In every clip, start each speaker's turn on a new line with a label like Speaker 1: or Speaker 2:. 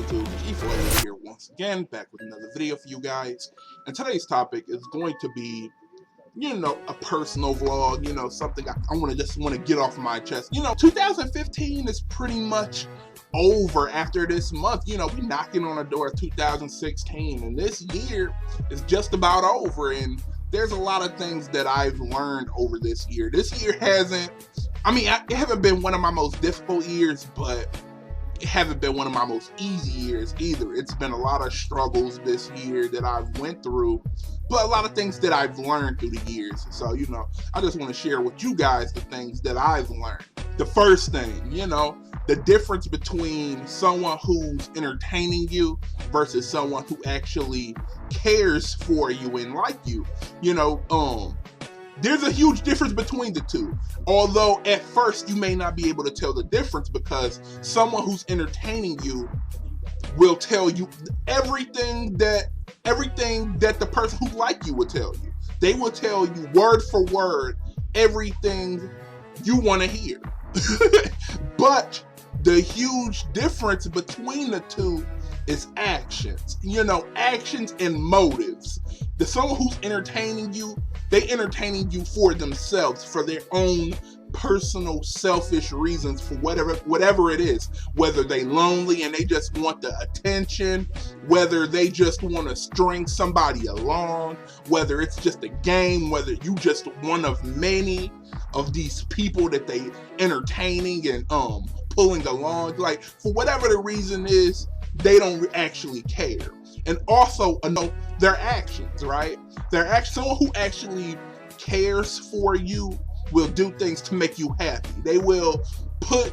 Speaker 1: YouTube? Ive Learned here once again, back with another video for you guys. And today's topic is going to be, a personal vlog, something I just want to get off my chest. 2015 is pretty much over after this month. We're knocking on the door of 2016, and this year is just about over, and there's a lot of things that I've learned over this year. This year it haven't been one of my most difficult years, but it haven't been one of my most easy years either. It's been a lot of struggles this year that I've went through, but a lot of things that I've learned through the years. So, I just want to share with you guys the things that I've learned. The first thing, the difference between someone who's entertaining you versus someone who actually cares for you and like you. There's a huge difference between the two. Although at first you may not be able to tell the difference, because someone who's entertaining you will tell you everything that the person who like you will tell you. They will tell you word for word everything you want to hear. But the huge difference between the two is actions. Actions and motives. Someone who's entertaining you, they entertaining you for themselves, for their own personal selfish reasons, for whatever it is. Whether they lonely and they just want the attention, whether they just want to string somebody along, whether it's just a game, whether you just one of many of these people that they entertaining and pulling along, like for whatever the reason is, they don't actually care. And also, their actions, right? Someone who actually cares for you will do things to make you happy. They will put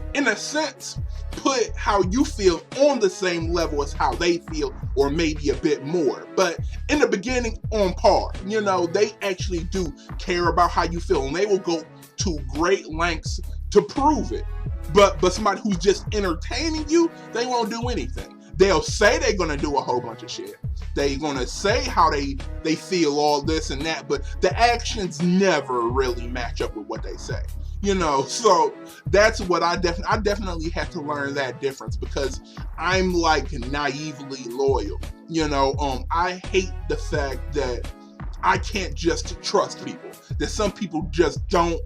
Speaker 1: how you feel on the same level as how they feel, or maybe a bit more. But in the beginning, on par. They actually do care about how you feel, and they will go to great lengths to prove it. But somebody who's just entertaining you, they won't do anything. They'll say they're going to do a whole bunch of shit. They're going to say how they feel all this and that, but the actions never really match up with what they say. So that's what I definitely had to learn that difference, because I'm like naively loyal. I hate the fact that I can't just trust people, that some people just don't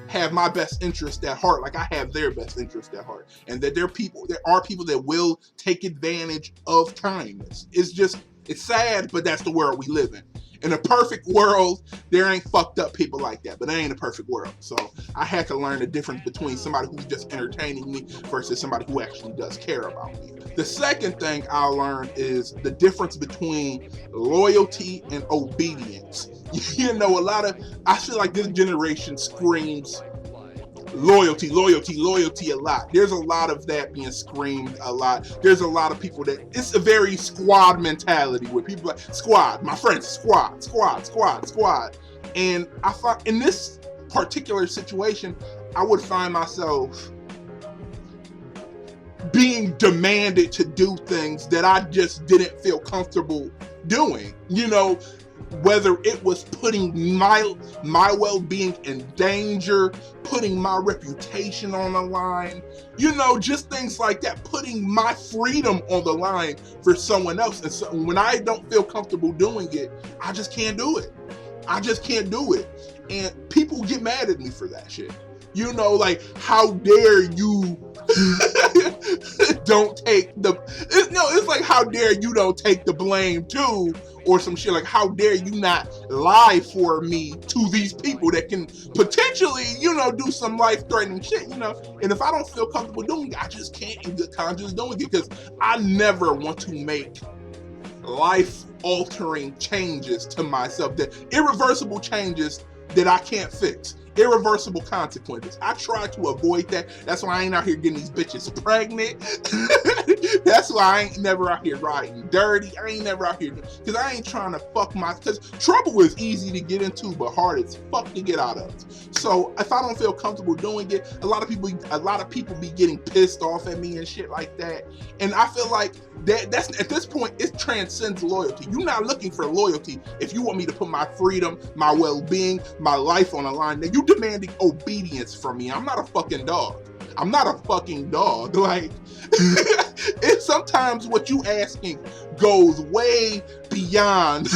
Speaker 1: have my best interest at heart like I have their best interest at heart, and that there are people that will take advantage of kindness. It's sad, but that's the world we live in. In a perfect world, there ain't fucked up people like that, but it ain't a perfect world. So I had to learn the difference between somebody who's just entertaining me versus somebody who actually does care about me. The second thing I learned is the difference between loyalty and obedience. I feel like this generation screams loyalty a lot. There's a lot of that being screamed a lot. There's a lot of people that it's a very squad mentality, where people like, squad, my friends, squad. And I thought in this particular situation, I would find myself being demanded to do things that I just didn't feel comfortable doing. Whether it was putting my well-being in danger, putting my reputation on the line, just things like that, putting my freedom on the line for someone else. And so when I don't feel comfortable doing it, I just can't do it. And people get mad at me for that shit. Like, how dare you don't take it's like, how dare you don't take the blame too, or some shit like, how dare you not lie for me to these people that can potentially, do some life-threatening shit, and if I don't feel comfortable doing it, I just can't in good conscience doing it, because I never want to make life-altering changes to myself, that irreversible changes that I can't fix. Irreversible consequences. I try to avoid that. That's why I ain't out here getting these bitches pregnant. That's why I ain't never out here riding dirty. I ain't never out here, because I ain't trying to because trouble is easy to get into, but hard as fuck to get out of. So if I don't feel comfortable doing it, a lot of people be getting pissed off at me and shit like that. And I feel like that's at this point, it transcends loyalty. You're not looking for loyalty if you want me to put my freedom, my well-being, my life on the line. Then you demanding obedience from me. I'm not a fucking dog. I'm not a fucking dog. Like, it's sometimes what you asking goes way beyond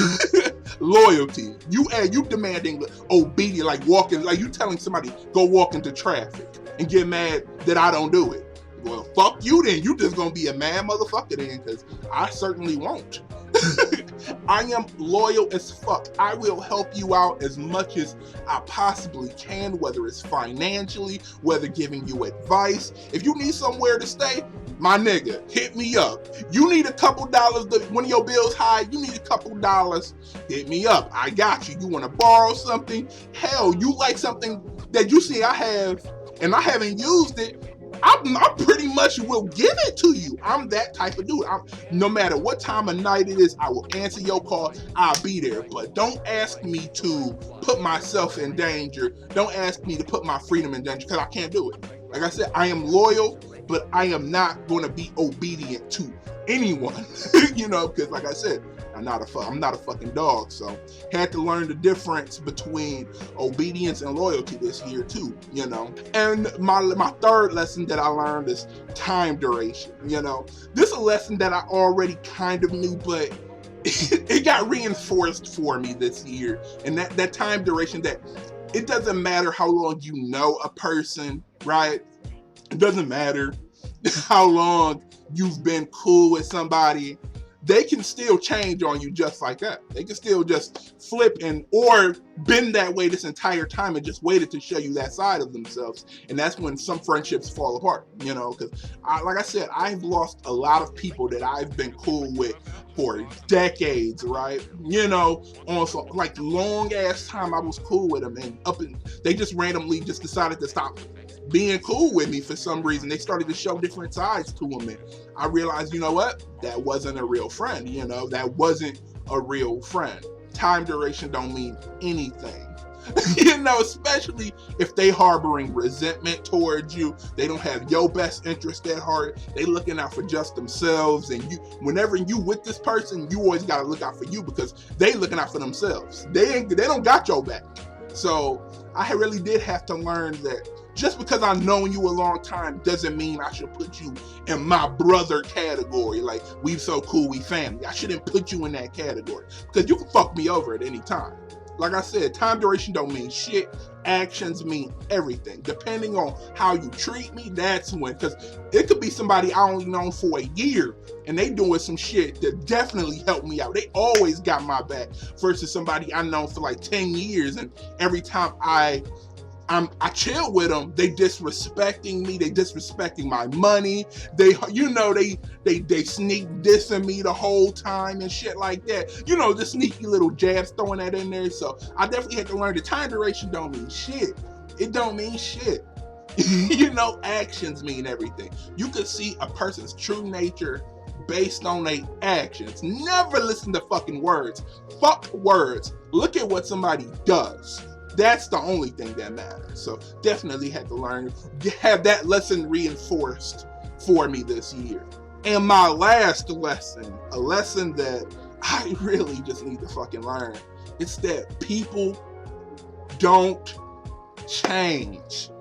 Speaker 1: loyalty. You demanding obedience, like walking, like you telling somebody go walk into traffic and get mad that I don't do it. Well, fuck you then. You just gonna be a mad motherfucker then, because I certainly won't. I am loyal as fuck. I will help you out as much as I possibly can, whether it's financially, whether giving you advice. If you need somewhere to stay, my nigga, hit me up. You need a couple dollars, one of your bills high, you need a couple dollars, hit me up. I got you. You want to borrow something? Hell, you like something that you see I have and I haven't used it, I pretty much will give it to you. I'm that type of dude. No matter what time of night it is, I will answer your call. I'll be there. But don't ask me to put myself in danger. Don't ask me to put my freedom in danger, because I can't do it. Like I said, I am loyal, but I am not going to be obedient to anyone. Because like I said, I'm not a fucking dog. So had to learn the difference between obedience and loyalty this year too, And my third lesson that I learned is time duration. This is a lesson that I already kind of knew, but it got reinforced for me this year. And that time duration, that it doesn't matter how long you know a person, right? It doesn't matter how long you've been cool with somebody. They can still change on you just like that. They can still just flip or been that way this entire time and just waited to show you that side of themselves. And that's when some friendships fall apart, because like I said, I've lost a lot of people that I've been cool with for decades, right? On some like long ass time I was cool with them, and they just randomly just decided to stop being cool with me for some reason. They started to show different sides to them, and I realized, you know what? That wasn't a real friend. That wasn't a real friend. Time duration don't mean anything. Especially if they harboring resentment towards you. They don't have your best interest at heart. They looking out for just themselves. And whenever you with this person, you always gotta look out for you, because they looking out for themselves. They don't got your back. So I really did have to learn that just because I've known you a long time doesn't mean I should put you in my brother category. Like, we so cool, we family. I shouldn't put you in that category, because you can fuck me over at any time. Like I said, time duration don't mean shit. Actions mean everything. Depending on how you treat me, that's when. Because it could be somebody I only known for a year, and they doing some shit that definitely helped me out. They always got my back, versus somebody I known for like 10 years, and every time I chill with them, they disrespecting me, they disrespecting my money, they sneak dissing me the whole time and shit like that. The sneaky little jabs throwing that in there. So I definitely had to learn the time duration don't mean shit. It don't mean shit. Actions mean everything. You could see a person's true nature based on their actions. Never listen to fucking words. Fuck words. Look at what somebody does. That's the only thing that matters. So definitely had to learn, have that lesson reinforced for me this year. And my last lesson, a lesson that I really just need to fucking learn, it's that people don't change.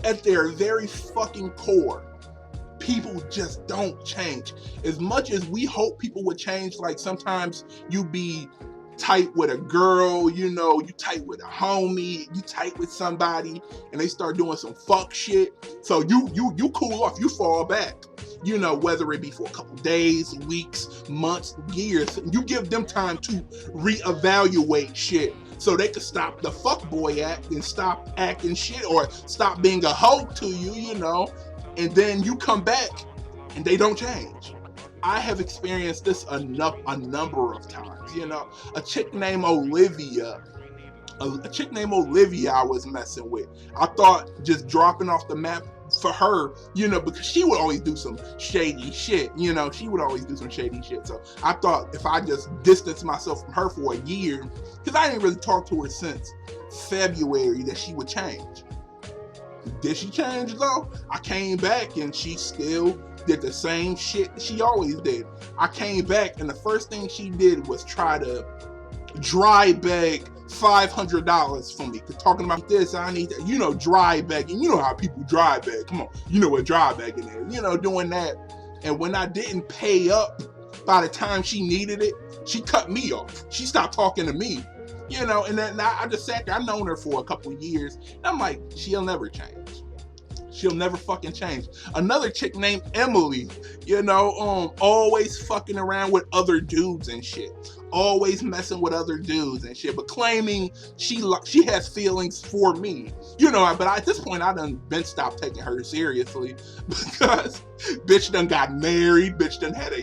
Speaker 1: At their very fucking core, people just don't change. As much as we hope people would change, like sometimes you be tight with a girl, you tight with a homie, you tight with somebody, and they start doing some fuck shit. So you cool off, you fall back. Whether it be for a couple days, weeks, months, years, you give them time to reevaluate shit, so they can stop the fuckboy act and stop acting shit, or stop being a hoe to you, and then you come back and they don't change. I have experienced this a number of times. A chick named Olivia I was messing with. I thought just dropping off the map for her, because she would always do some shady shit. She would always do some shady shit. So I thought if I just distanced myself from her for a year, because I didn't really talk to her since February, that she would change. Did she change though? I came back and she still did the same shit she always did. I came back and the first thing she did was try to dry bag $500 from me. Talking about this, I need that, you know, dry begging. You know how people dry beg. Come on, you know what dry begging is. You know, doing that. And when I didn't pay up by the time she needed it, she cut me off. She stopped talking to me. You know, and then I just sat there. I've known her for a couple of years. And I'm like, she'll never change. She'll never fucking change. Another chick named Emily, you know, always fucking around with other dudes and shit. Always messing with other dudes and shit, but claiming she has feelings for me. You know, but at this point, I done been stopped taking her seriously because bitch done got married, bitch done had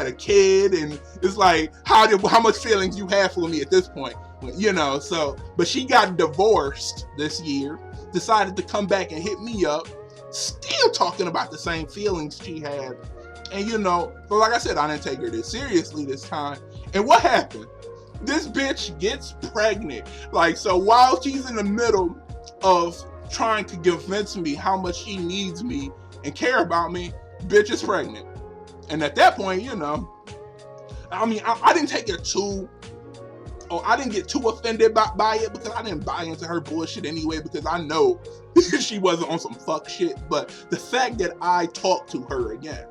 Speaker 1: a kid, and it's like, how much feelings you have for me at this point? You know, so, but she got divorced this year, decided to come back and hit me up, still talking about the same feelings she had. And you know, but like I said, I didn't take her this seriously this time. And what happened? This bitch gets pregnant. Like, so while she's in the middle of trying to convince me how much she needs me and care about me, bitch is pregnant. And at that point, you know, I mean, I didn't take it too, or I didn't get too offended by it, because I didn't buy into her bullshit anyway, because I know she wasn't on some fuck shit. But the fact that I talked to her again,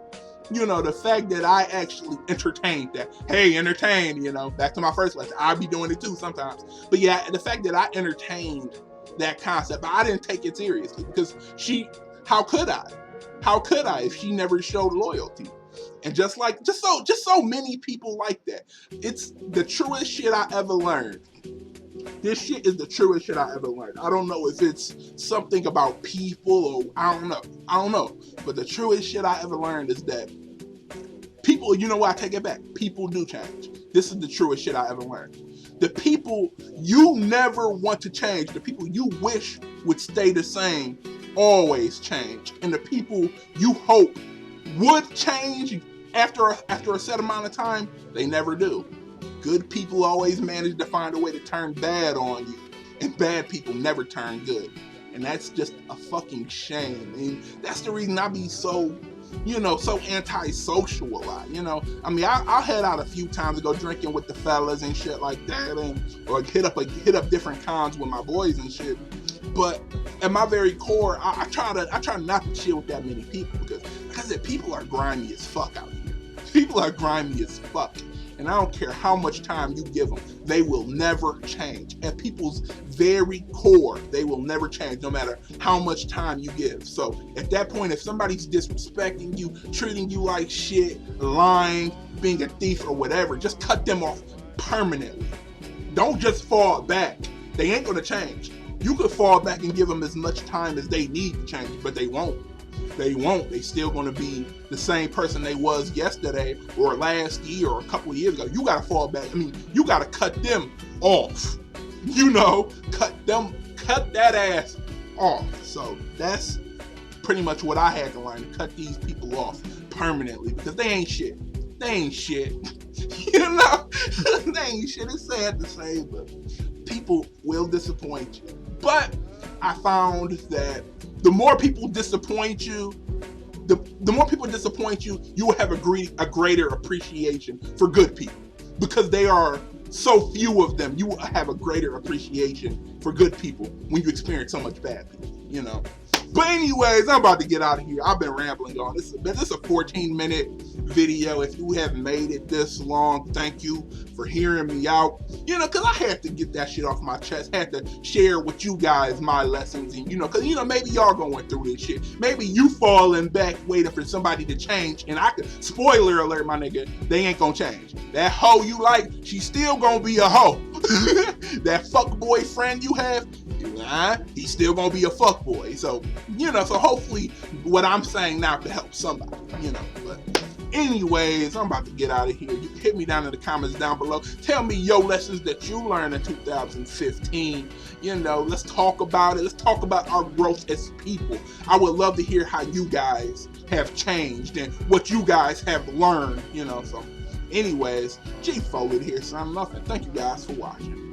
Speaker 1: you know, the fact that I actually entertained that, hey, entertain, you know, back to my first lesson, I'll be doing it too sometimes. But yeah, the fact that I entertained that concept, but I didn't take it seriously, because how could I if she never showed loyalty? And just so many people like that. It's the truest shit I ever learned. This shit is the truest shit I ever learned. I don't know if it's something about people, or I don't know. But the truest shit I ever learned is that people, you know what, I take it back. People do change. This is the truest shit I ever learned. The people you never want to change, the people you wish would stay the same, always change. And the people you hope would change after a set amount of time, they never do. Good people always manage to find a way to turn bad on you, and bad people never turn good. And that's just a fucking shame. I mean, that's the reason I be so, you know, so antisocial a lot. You know, I mean, I'll head out a few times to go drinking with the fellas and shit like that, and or hit up different cons with my boys and shit. But at my very core, I try not to chill with that many people, because, like I said, people are grimy as fuck out here. People are grimy as fuck. And I don't care how much time you give them, they will never change. At people's very core, they will never change, no matter how much time you give. So at that point, if somebody's disrespecting you, treating you like shit, lying, being a thief or whatever, just cut them off permanently. Don't just fall back. They ain't gonna change. You could fall back and give them as much time as they need to change, but they won't. They won't. They still going to be the same person they was yesterday or last year or a couple of years ago. You got to fall back. I mean, you got to cut them off. You know, cut that ass off. So that's pretty much what I had to learn, to cut these people off permanently, because they ain't shit. They ain't shit. You know, they ain't shit. It's sad to say, but people will disappoint you. But I found that the more people disappoint you, the more people disappoint you, you will have a greater appreciation for good people, because they are so few of them. You will have a greater appreciation for good people when you experience so much bad people, you know. But anyways, I'm about to get out of here. I've been rambling on. This is a 14-minute video. If you have made it this long, thank you for hearing me out. You know, because I had to get that shit off my chest. Had to share with you guys my lessons. And, you know, because, you know, maybe y'all going through this shit. Maybe you falling back waiting for somebody to change. And I could, spoiler alert, my nigga, they ain't gonna change. That hoe you like, she's still gonna be a hoe. That fuck boyfriend you have, he's still gonna be a fuck boy. So, you know, so hopefully what I'm saying now could help somebody, you know. But anyways, I'm about to get out of here. You can hit me down in the comments down below. Tell me your lessons that you learned in 2015. You know, let's talk about it. Let's talk about our growth as people. I would love to hear how you guys have changed and what you guys have learned, you know. So anyways, G Folded here, signing off, and thank you guys for watching.